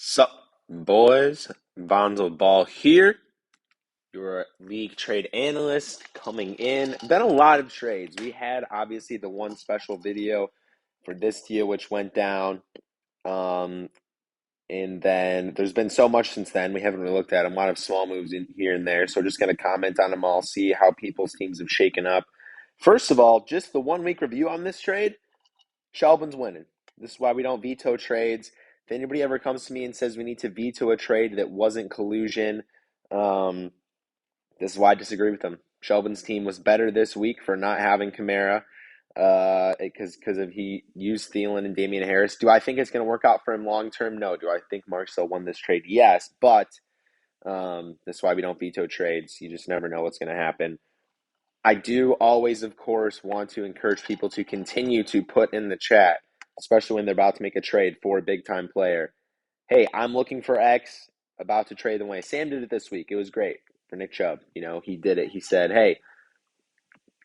Sup, boys? Bonzo Ball here, your league trade analyst coming in. Been a lot of trades. We had obviously the one special video for this deal which went down. Um, and then there's been so much since then. We haven't really looked at them. A lot of small moves in here and there. So just going to comment on them all, see how people's teams have shaken up. First of all, just the 1 week review on this trade. Shelvin's winning. This is why we don't veto trades. If anybody ever comes to me and says we need to veto a trade that wasn't collusion, um, this is why I disagree with them. Shelvin's team was better this week for not having Kamara because of he used Thielen and Damian Harris. Do I think it's going to work out for him long term? No. Do I think Marcel won this trade? Yes, but that's why we don't veto trades. You just never know what's going to happen. I do always, of course, want to encourage people to continue to put in the chat, especially when they're about to make a trade for a big time player. Hey, I'm looking for X, about to trade them away. Sam did it this week. It was great for Nick Chubb. He did it. He said, hey,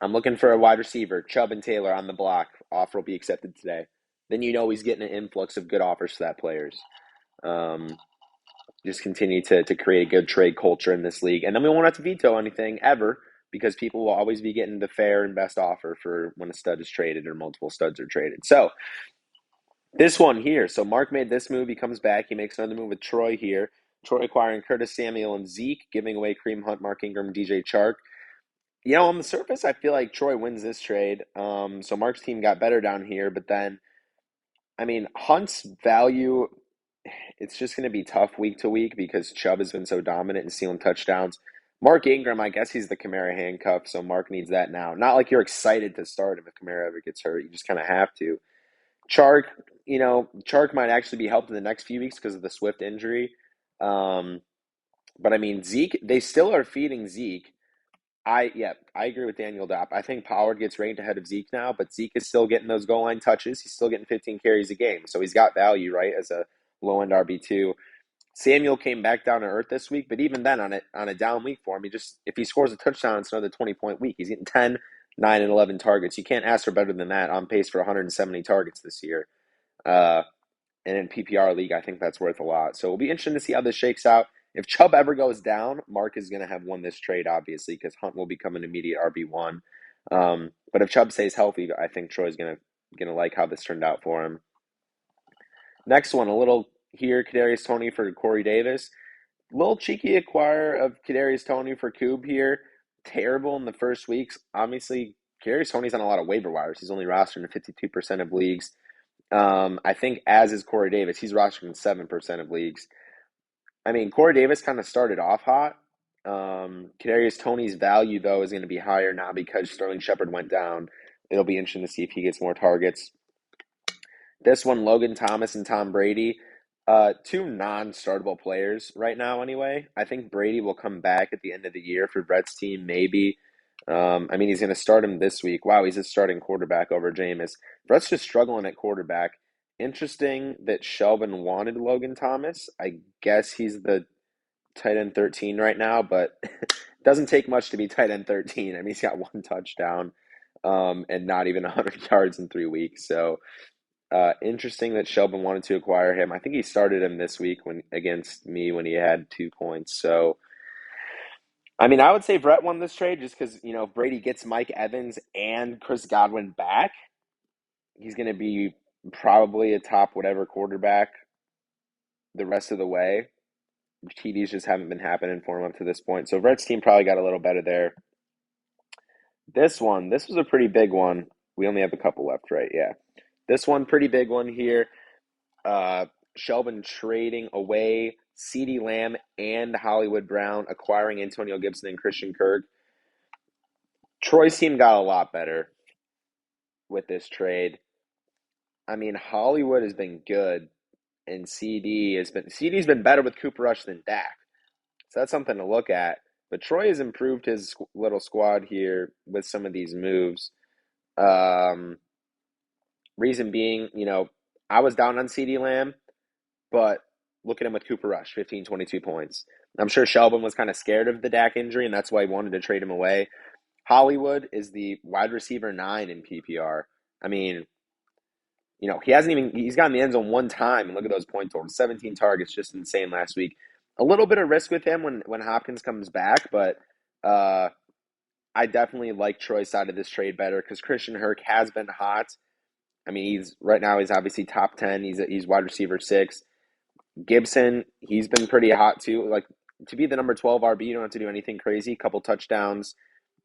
I'm looking for a wide receiver. Chubb and Taylor on the block. Offer will be accepted today. Then he's getting an influx of good offers for that players. Just continue to create a good trade culture in this league. And then we won't have to veto anything ever because people will always be getting the fair and best offer for when a stud is traded or multiple studs are traded. So this one here. So Mark made this move. He comes back. He makes another move with Troy here. Troy acquiring Curtis Samuel and Zeke, giving away Kareem Hunt, Mark Ingram, DJ Chark. On the surface, I feel like Troy wins this trade. So Mark's team got better down here, but then, Hunt's value, it's just going to be tough week to week because Chubb has been so dominant and stealing touchdowns. Mark Ingram, I guess he's the Kamara handcuff, so Mark needs that now. Not like you're excited to start him if Kamara ever gets hurt. You just kind of have to. Chark, Chark might actually be helped in the next few weeks because of the Swift injury. But Zeke, they still are feeding Zeke. I agree with Daniel Dopp. I think Pollard gets ranked ahead of Zeke now, but Zeke is still getting those goal line touches. He's still getting 15 carries a game, so he's got value, right, as a low end RB2. Samuel came back down to earth this week, but even then, on a down week for him, if he scores a touchdown, it's another 20-point week. He's getting 10, 9, and 11 targets. You can't ask for better than that. On pace for 170 targets this year. And in PPR league, I think that's worth a lot. So it'll be interesting to see how this shakes out. If Chubb ever goes down, Mark is going to have won this trade, obviously, because Hunt will become an immediate RB1. But if Chubb stays healthy, I think Troy's going to like how this turned out for him. Next one, a little here, Kadarius Toney for Corey Davis. Little cheeky acquire of Kadarius Toney for Coob here. Terrible in the first weeks. Obviously, Kadarius Toney's on a lot of waiver wires. He's only rostered in 52% of leagues. I think as is Corey Davis. He's rostered in 7% of leagues. Corey Davis kind of started off hot. Kadarius Toney's value, though, is going to be higher now because Sterling Shepard went down. It'll be interesting to see if he gets more targets. This one, Logan Thomas and Tom Brady. Two non-startable players right now anyway. I think Brady will come back at the end of the year for Brett's team, maybe. He's going to start him this week. Wow, he's a starting quarterback over Jameis. Brett's just struggling at quarterback. Interesting that Shelvin wanted Logan Thomas. I guess he's the tight end 13 right now, but it doesn't take much to be tight end 13. He's got one touchdown and not even 100 yards in 3 weeks. So interesting that Shelvin wanted to acquire him. I think he started him this week against me when he had 2 points. So I would say Brett won this trade just because, if Brady gets Mike Evans and Chris Godwin back, he's going to be probably a top whatever quarterback the rest of the way. TDs just haven't been happening for him up to this point. So Brett's team probably got a little better there. This was a pretty big one. We only have a couple left, right? Yeah. This one, pretty big one here. Shelvin trading away CeeDee Lamb and Hollywood Brown, acquiring Antonio Gibson and Christian Kirk. Troy's team got a lot better with this trade. Hollywood has been good, and CD's been better with Cooper Rush than Dak. So that's something to look at. But Troy has improved his little squad here with some of these moves. Reason being, I was down on CeeDee Lamb, but look at him with Cooper Rush, 15, 22 points. I'm sure Shelvin was kind of scared of the Dak injury, and that's why he wanted to trade him away. Hollywood is the wide receiver 9 in PPR. he hasn't even he's gotten the end zone one time, and look at those point totals, 17 targets, just insane last week. A little bit of risk with him when Hopkins comes back, but uh, I definitely like Troy's side of this trade better because Christian Kirk has been hot. I mean, he's right now he's obviously top 10. He's wide receiver 6. Gibson, he's been pretty hot too. Like to be the number 12 RB, you don't have to do anything crazy. Couple touchdowns,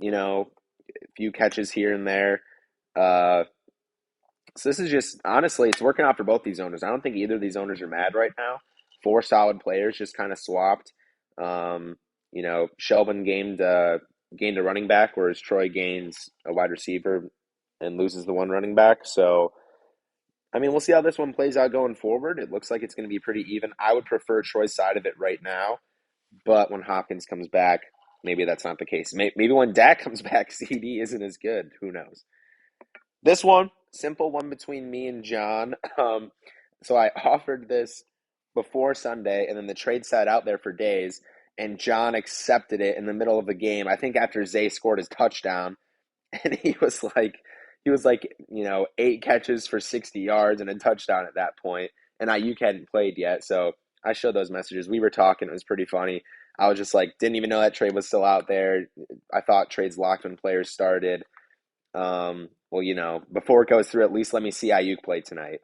a few catches here and there. Uh, so this is just honestly, it's working out for both these owners. I don't think either of these owners are mad right now. 4 solid players just kind of swapped. Shelvin gained a running back, whereas Troy gains a wide receiver and loses the one running back. So I mean, we'll see how this one plays out going forward. It looks like it's going to be pretty even. I would prefer Troy's side of it right now, but when Hopkins comes back, maybe that's not the case. Maybe when Dak comes back, CD isn't as good. Who knows? This one, simple one between me and John. So I offered this before Sunday, and then the trade sat out there for days, and John accepted it in the middle of the game. I think after Zay scored his touchdown, and he was like 8 catches for 60 yards and a touchdown at that point, and Ayuk hadn't played yet. So I showed those messages. We were talking. It was pretty funny. I was just like, didn't even know that trade was still out there. I thought trades locked when players started. Well, before it goes through, at least let me see Ayuk play tonight.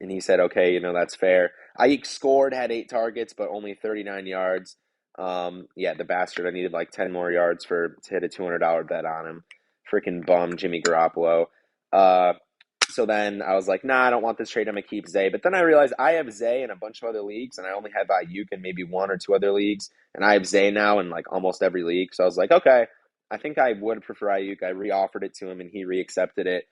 And he said, okay, that's fair. Ayuk scored, had 8 targets, but only 39 yards. Yeah, the bastard. I needed like 10 more yards to hit a $200 bet on him. Freaking bum, Jimmy Garoppolo. So then I was like, nah, I don't want this trade. I'm going to keep Zay. But then I realized I have Zay in a bunch of other leagues, and I only have Ayuk in maybe 1 or 2 other leagues. And I have Zay now in like almost every league. So I was like, okay, I think I would prefer Ayuk. I re-offered it to him, and he re-accepted it.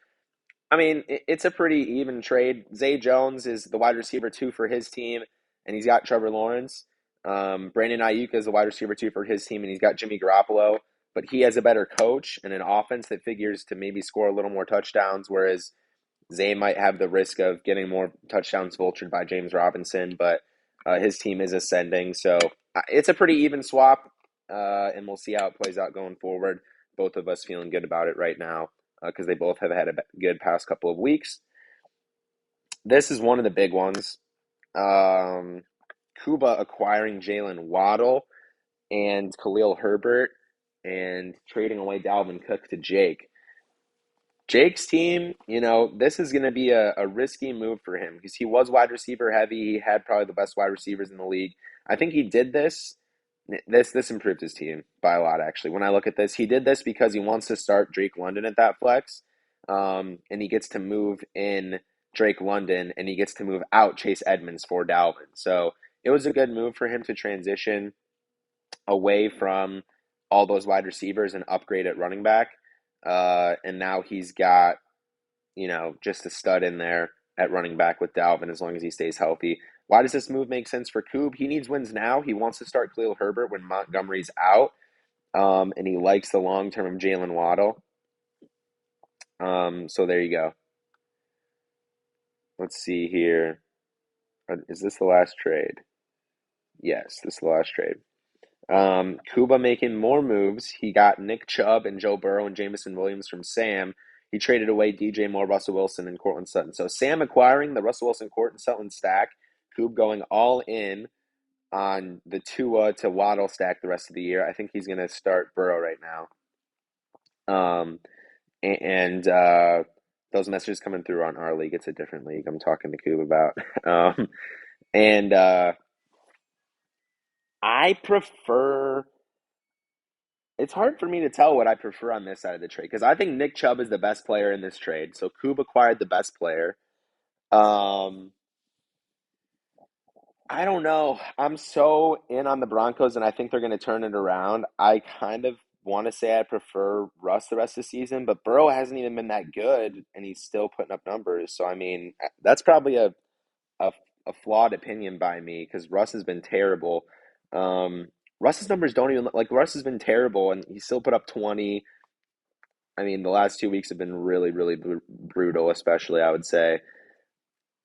I mean, it's a pretty even trade. Zay Jones is the wide receiver 2 for his team, and he's got Trevor Lawrence. Brandon Ayuk is the wide receiver 2 for his team, and he's got Jimmy Garoppolo. But he has a better coach and an offense that figures to maybe score a little more touchdowns, whereas Zay might have the risk of getting more touchdowns vultured by James Robinson, but his team is ascending. So it's a pretty even swap, and we'll see how it plays out going forward. Both of us feeling good about it right now because they both have had a good past couple of weeks. This is one of the big ones. Kuba acquiring Jalen Waddle and Khalil Herbert and trading away Dalvin Cook to Jake. Jake's team, this is going to be a risky move for him because he was wide receiver heavy. He had probably the best wide receivers in the league. I think he did this. This improved his team by a lot, actually. When I look at this, he did this because he wants to start Drake London at that flex, and he gets to move in Drake London, and he gets to move out Chase Edmonds for Dalvin. So it was a good move for him to transition away from all those wide receivers and upgrade at running back. And now he's got, just a stud in there at running back with Dalvin as long as he stays healthy. Why does this move make sense for Koob? He needs wins now. He wants to start Khalil Herbert when Montgomery's out, and he likes the long term of Jalen Waddle. So there you go. Let's see here. Is this the last trade? Yes, this is the last trade. Kuba making more moves. He got Nick Chubb and Joe Burrow and Jameson Williams from Sam. He traded away DJ Moore, Russell Wilson, and Cortland Sutton. So Sam acquiring the Russell Wilson, Cortland Sutton stack. Koob going all in on the Tua to Waddle stack the rest of the year. I think he's going to start Burrow right now. And those messages coming through on our league. It's a different league I'm talking to Koob about. And I prefer. It's hard for me to tell what I prefer on this side of the trade because I think Nick Chubb is the best player in this trade. So Koob acquired the best player. Um, I don't know. I'm so in on the Broncos, and I think they're going to turn it around. I kind of want to say I prefer Russ the rest of the season, but Burrow hasn't even been that good, and he's still putting up numbers. So I mean, that's probably a, a flawed opinion by me because Russ has been terrible. Um, Russ's numbers don't even like Russ has been terrible, and he still put up 20. I mean, the last 2 weeks have been really, really brutal, especially I would say.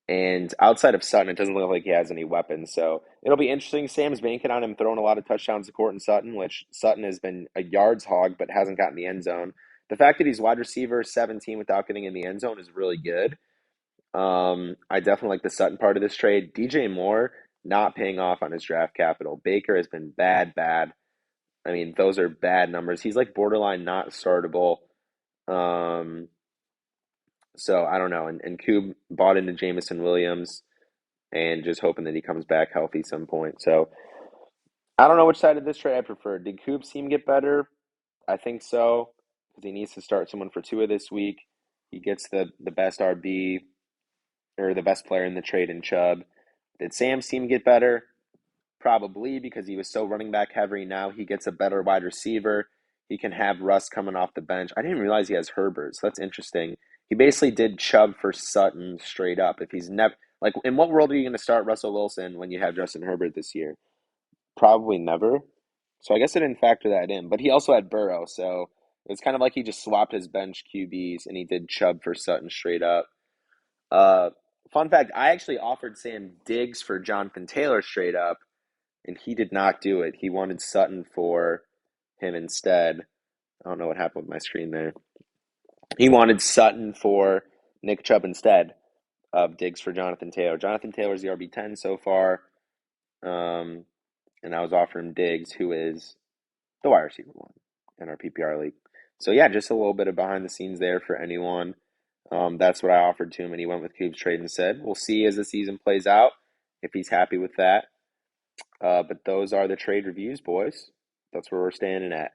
And outside of Sutton, it doesn't look like he has any weapons. So it'll be interesting. Sam's banking on him throwing a lot of touchdowns to Courtland Sutton, which Sutton has been a yards hog but hasn't gotten the end zone. The fact that he's wide receiver 17 without getting in the end zone is really good. I definitely like the Sutton part of this trade. DJ Moore not paying off on his draft capital. Baker has been bad, bad. I mean, those are bad numbers. He's like borderline not startable. Um, so I don't know. And Coob bought into Jamison Williams and just hoping that he comes back healthy some point. So I don't know which side of this trade I prefer. Did Coob seem get better? I think so because he needs to start someone for Tua this week. He gets the best RB or the best player in the trade in Chubb. Did Sam's team get better? Probably because he was so running back heavy. Now he gets a better wide receiver. He can have Russ coming off the bench. I didn't realize he has Herbert, so that's interesting. He basically did Chubb for Sutton straight up. If he's never like, in what world are you going to start Russell Wilson when you have Justin Herbert this year? Probably never. So I guess I didn't factor that in. But he also had Burrow, so it's kind of like he just swapped his bench QBs and he did Chubb for Sutton straight up. Uh, Fun fact: I actually offered Sam Diggs for Jonathan Taylor straight up, and he did not do it. He wanted Sutton for him instead. I don't know what happened with my screen there. He wanted Sutton for Nick Chubb instead of Diggs for Jonathan Taylor. Jonathan Taylor's the RB10 so far, um, and I was offering Diggs, who is the wide receiver one in our PPR league. So yeah, just a little bit of behind the scenes there for anyone. That's what I offered to him, and he went with Coop's trade and said, "We'll see as the season plays out if he's happy with that." But those are the trade reviews, boys. That's where we're standing at.